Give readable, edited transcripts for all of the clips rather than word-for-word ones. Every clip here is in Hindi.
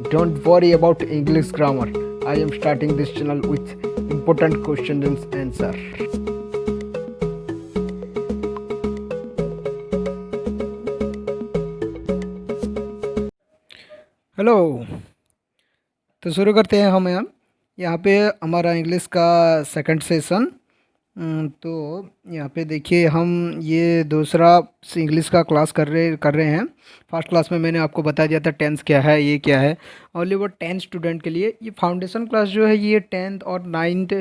Don't worry about English grammar. I am starting this channel with important questions and answer. Hello, तो शुरू करते हैं हम यहाँ पे हमारा इंग्लिश का सेकंड सेशन। तो यहाँ पे देखिए हम ये दूसरा इंग्लिश का क्लास कर रहे हैं। फर्स्ट क्लास में मैंने आपको बता दिया था टेंस क्या है, ये क्या है। ओनली वो 10 स्टूडेंट के लिए ये फाउंडेशन क्लास जो है ये 10th और 9th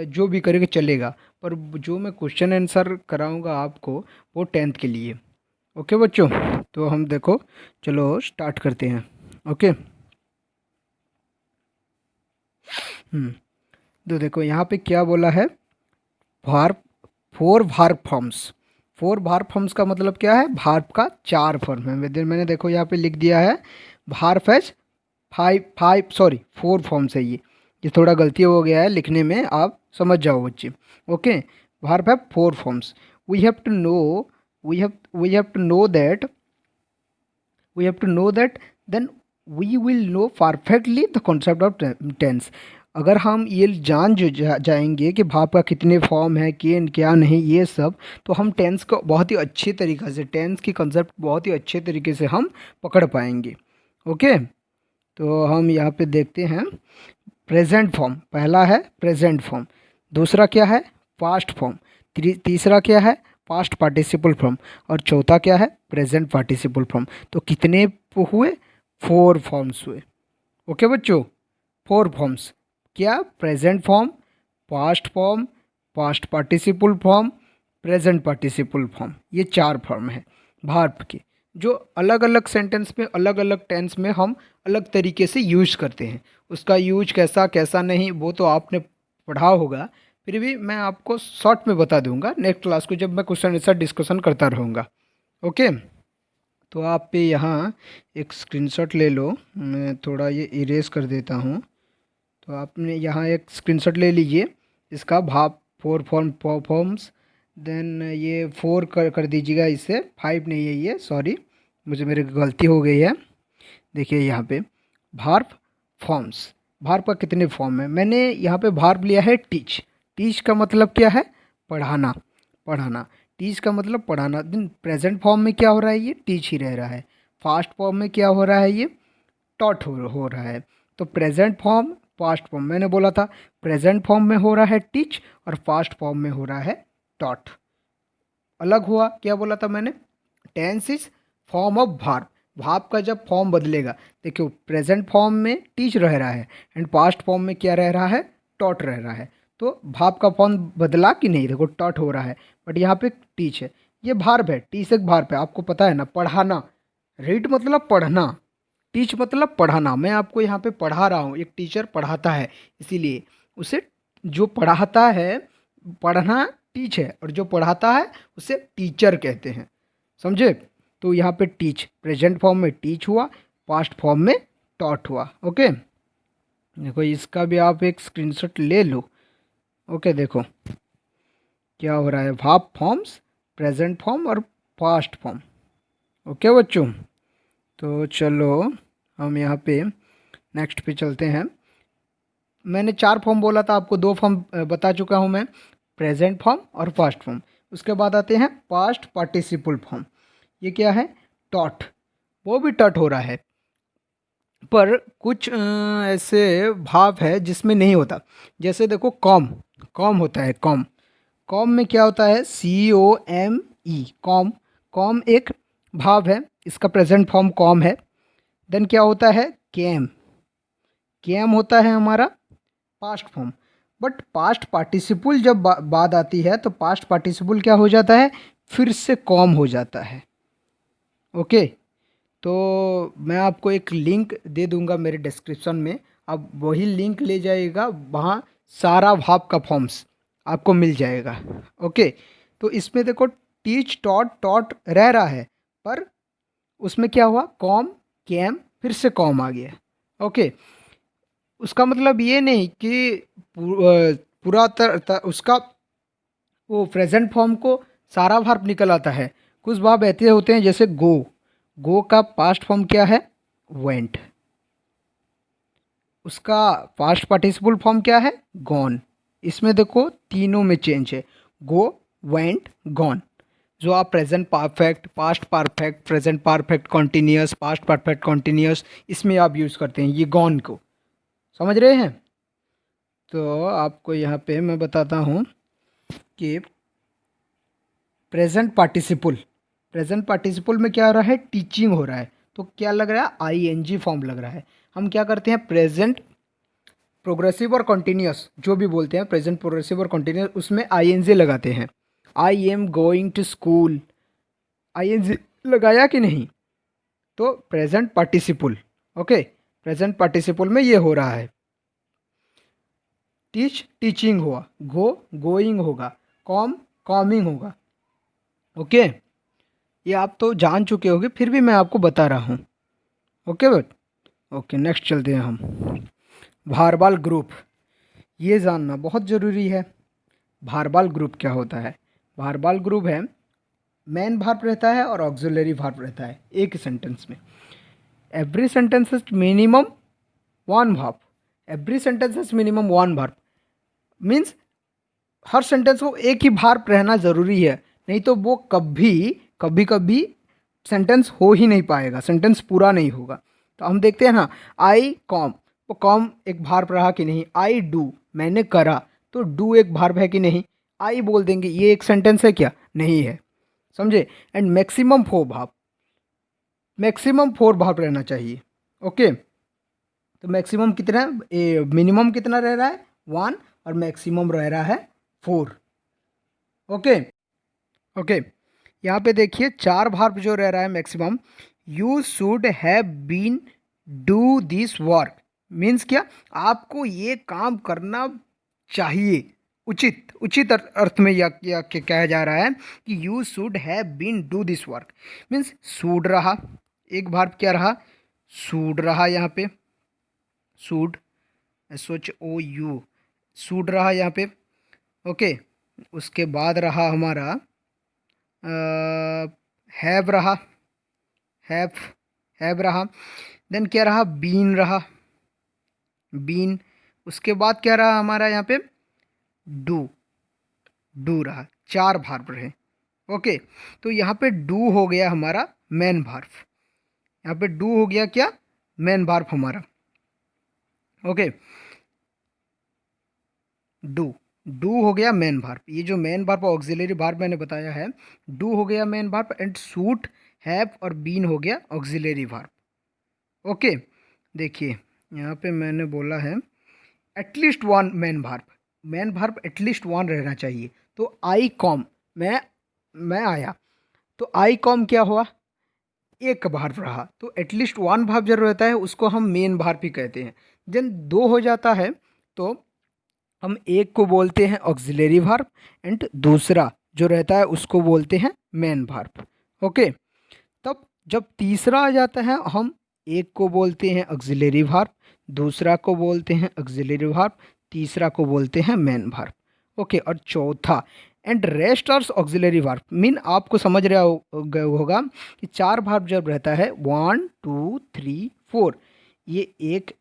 जो भी करेगा चलेगा, पर जो मैं क्वेश्चन आंसर कराऊंगा आपको वो 10th के लिए। ओके बच्चों, तो हम देखो चलो स्टार्ट करते हैं। ओके। तो देखो यहाँ पे क्या बोला है, भार फोर भार फॉर्म्स। फोर भार फॉर्म्स का मतलब क्या है, भार का 4 फॉर्म है। मैंने देखो यहाँ पे लिख दिया है भार फैज 4 फॉर्म्स है ये थोड़ा गलती हो गया है लिखने में, आप समझ जाओ बच्चे। Okay, verb has 4 forms. We have to know we have to know that then we will know perfectly the concept of tense. अगर हम ये जान जाएंगे कि भाव का कितने फॉर्म है, क्या नहीं, ये सब, तो हम टेंस को बहुत ही अच्छे तरीक़े से, टेंस की कंसेप्ट बहुत ही अच्छे तरीके से हम पकड़ पाएंगे। ओके, तो हम यहाँ पे देखते हैं प्रेजेंट फॉर्म। पहला है प्रेजेंट फॉर्म, दूसरा क्या है पास्ट फॉर्म, तीसरा क्या है पास्ट पार्टिसिपल फॉर्म, और चौथा क्या है प्रेजेंट पार्टिसिपल फॉर्म। तो कितने हुए, 4 फॉर्म्स हुए। ओके बच्चों, 4 फॉर्म्स क्या, present form, past form, past participle form, present participle form, ये 4 फॉर्म है भार्ब के, जो अलग अलग सेंटेंस में अलग अलग टेंस में हम अलग तरीके से यूज करते हैं। उसका यूज कैसा कैसा नहीं वो तो आपने पढ़ा होगा, फिर भी मैं आपको शॉर्ट में बता दूंगा नेक्स्ट क्लास को, जब मैं क्वेश्चन आंसर डिस्कशन करता रहूँगा। ओके, तो आप पे यहाँ एक स्क्रीनशॉट ले लो, मैं थोड़ा ये इरेज कर देता हूँ। तो आपने यहाँ एक स्क्रीनशॉट ले लीजिए इसका, भाव 4 फॉर्म्स, देन ये 4 कर दीजिएगा, इससे 5 नहीं है ये, सॉरी मुझे मेरी गलती हो गई है। देखिए यहाँ पे भार्ब फॉर्म्स, भार्ब का कितने फॉर्म है, मैंने यहाँ पे भार्ब लिया है टीच। टीच का मतलब क्या है, पढ़ाना, पढ़ाना। टीच का मतलब पढ़ाना। दिन प्रेजेंट फॉर्म में क्या हो रहा है, ये टीच ही रह रहा है। फास्ट फॉर्म में क्या हो रहा है, ये टॉट हो रहा है। तो प्रेजेंट फॉर्म, पास्ट फॉर्म, मैंने बोला था प्रेजेंट फॉर्म में हो रहा है टीच और पास्ट फॉर्म में हो रहा है टॉट। अलग हुआ, क्या बोला था मैंने, tense is form of verb. Verb का जब फॉर्म बदलेगा, देखियो प्रेजेंट फॉर्म में टीच रह रहा है एंड पास्ट फॉर्म में क्या रह रहा है, टॉट रह रहा है। तो भार्ब का फॉर्म बदला कि नहीं, देखो टॉट हो रहा है, बट यहाँ पे टीच है। ये भार्ब है, टीच एक भार्ब है, आपको पता है ना, पढ़ाना। रीड मतलब पढ़ना, टीच मतलब पढ़ाना। मैं आपको यहाँ पे पढ़ा रहा हूँ, एक टीचर पढ़ाता है, इसीलिए उसे जो पढ़ाता है, पढ़ना टीच है, और जो पढ़ाता है उसे टीचर कहते हैं, समझे। तो यहाँ पे टीच प्रेजेंट फॉर्म में टीच हुआ, पास्ट फॉर्म में टॉट हुआ। ओके, देखो इसका भी आप एक स्क्रीनशॉट ले लो। ओके, देखो क्या हो रहा है, वर्ब फॉर्म्स, प्रेजेंट फॉर्म और पास्ट फॉर्म। ओके बच्चों, तो चलो हम यहाँ पे नेक्स्ट पे चलते हैं। मैंने 4 फॉर्म बोला था आपको, 2 फॉर्म बता चुका हूँ मैं, प्रेजेंट फॉर्म और पास्ट फॉर्म। उसके बाद आते हैं पास्ट पार्टिसिपल फॉर्म। ये क्या है, टॉट, वो भी टॉट हो रहा है, पर कुछ ऐसे भाव है जिसमें नहीं होता। जैसे देखो कॉम, कॉम होता है, कॉम, कॉम में क्या होता है, COME, कॉम। कॉम एक भाव है, इसका प्रेजेंट फॉर्म कॉम है। देन क्या होता है, कैम, कैम होता है हमारा past form. But past participle जब बात आती है तो पास्ट पार्टिसिपल क्या हो जाता है, फिर से कॉम हो जाता है। ओके, तो मैं आपको एक लिंक दे दूंगा मेरे डिस्क्रिप्शन में, आप वही लिंक ले जाइएगा, वहाँ सारा भाव का फॉर्म्स आपको मिल जाएगा। ओके, तो इसमें देखो टीच टॉट टॉट रह रहा है, पर उसमें क्या हुआ, कॉम कैम, फिर से कॉम आ गया। ओके, उसका मतलब ये नहीं कि पूरा उसका वो प्रेजेंट फॉर्म को सारा वर्ब निकल आता है। कुछ वर्ब ऐसे होते हैं जैसे गो, गो का पास्ट फॉर्म क्या है, वेंट। उसका पास्ट पार्टिसिपल फॉर्म क्या है? गॉन। इसमें देखो तीनों में चेंज है, गो, वेंट, गॉन। जो आप present perfect, past perfect, present perfect continuous, past perfect continuous, इसमें आप यूज़ करते हैं ये गॉन को। समझ रहे हैं? तो आपको यहाँ पे मैं बताता हूँ कि प्रेजेंट पार्टिसिपल, प्रेजेंट पार्टिसिपल में क्या हो रहा है? टीचिंग हो रहा है, तो क्या लग रहा है? आईएनजी फॉर्म लग रहा है। हम क्या करते हैं? प्रेजेंट प्रोग्रेसिव और कॉन्टिन्यूस जो भी बोलते हैं, प्रेजेंट प्रोग्रेसिव और कॉन्टिन्यूस, उसमें आईएनजी लगाते हैं। I am going to school, ING लगाया कि नहीं? तो present participle, okay, present participle में ये हो रहा है। टीच, टीचिंग हुआ, गो, गोइंग होगा, कॉम, कॉमिंग होगा। ओके, ये आप तो जान चुके होंगे, फिर भी मैं आपको बता रहा हूँ। ओके बट ओके, नेक्स्ट चलते हैं हम। भारबाल ग्रुप, ये जानना बहुत ज़रूरी है। भारबाल ग्रुप क्या होता है? भारबाल ग्रुप है, मेन वर्ब रहता है और ऑक्सिलरी वर्ब रहता है एक सेंटेंस में। Every sentence is minimum one verb, every sentence is minimum one verb, means her sentence को एक ही वर्ब रहना ज़रूरी है, नहीं तो वो कभी कभी सेंटेंस हो ही नहीं पाएगा, सेंटेंस पूरा नहीं होगा। तो हम देखते हैं ना, आई कॉम, वो कॉम एक वर्ब रहा कि नहीं? आई डू, मैंने करा, तो डू एक वर्ब है कि नहीं? आई बोल देंगे, ये एक सेंटेंस है क्या? नहीं है। समझे? And maximum four verb, maximum four verb रहना चाहिए। ओके, तो मैक्सिमम कितना, मिनिमम कितना रह रहा है? वन, और मैक्सिमम रह रहा है फोर। ओके ओके, यहाँ पे देखिए चार वर्ब जो रह रहा है maximum. You should have been do this work, means क्या? आपको ये काम करना चाहिए, उचित, उचित अर्थ में या कहा जा रहा है कि you should have been do this work, means should रहा, एक वर्ब क्या रहा? शुड रहा, यहाँ पे शुड, SHOU, शुड रहा यहाँ पे। ओके, उसके बाद रहा हमारा हैव रहा, हैव, हैव रहा। देन क्या रहा? बीन रहा, बीन। उसके बाद क्या रहा हमारा यहाँ पे? डू, डू रहा। चार वर्ब रहे। ओके, तो यहाँ पे डू हो गया हमारा मेन वर्ब, यहाँ पे डू हो गया क्या? मेन वर्ब हमारा। ओके, डू, डू हो गया मेन वर्ब। ये जो मेन वर्ब ऑक्सिलरी वर्ब मैंने बताया है, डू हो गया main verb, and suit, have और बीन हो गया ऑक्सिलरी वर्ब। ओके, देखिए यहाँ पे मैंने बोला है at least one main verb, main verb at least one रहना चाहिए। तो आई कॉम, मैं आया, तो आई कॉम क्या हुआ? एक वर्ब रहा, तो एटलीस्ट वन वर्ब जब रहता है उसको हम मेन वर्ब ही कहते हैं। जब दो हो जाता है तो हम एक को बोलते हैं ऑक्सिलरी वर्ब, एंड दूसरा जो रहता है उसको बोलते हैं मेन वर्ब। ओके, तब जब तीसरा आ जाता है, हम एक को बोलते हैं ऑक्सिलरी वर्ब, दूसरा को बोलते हैं ऑक्सिलरी वर्ब, तीसरा को बोलते हैं मेन वर्ब। ओके, और चौथा and rest are auxiliary verb, mean आपको समझ रहा होगा कि चार वर्ब जब रहता है, 1 2 3 4, ये एक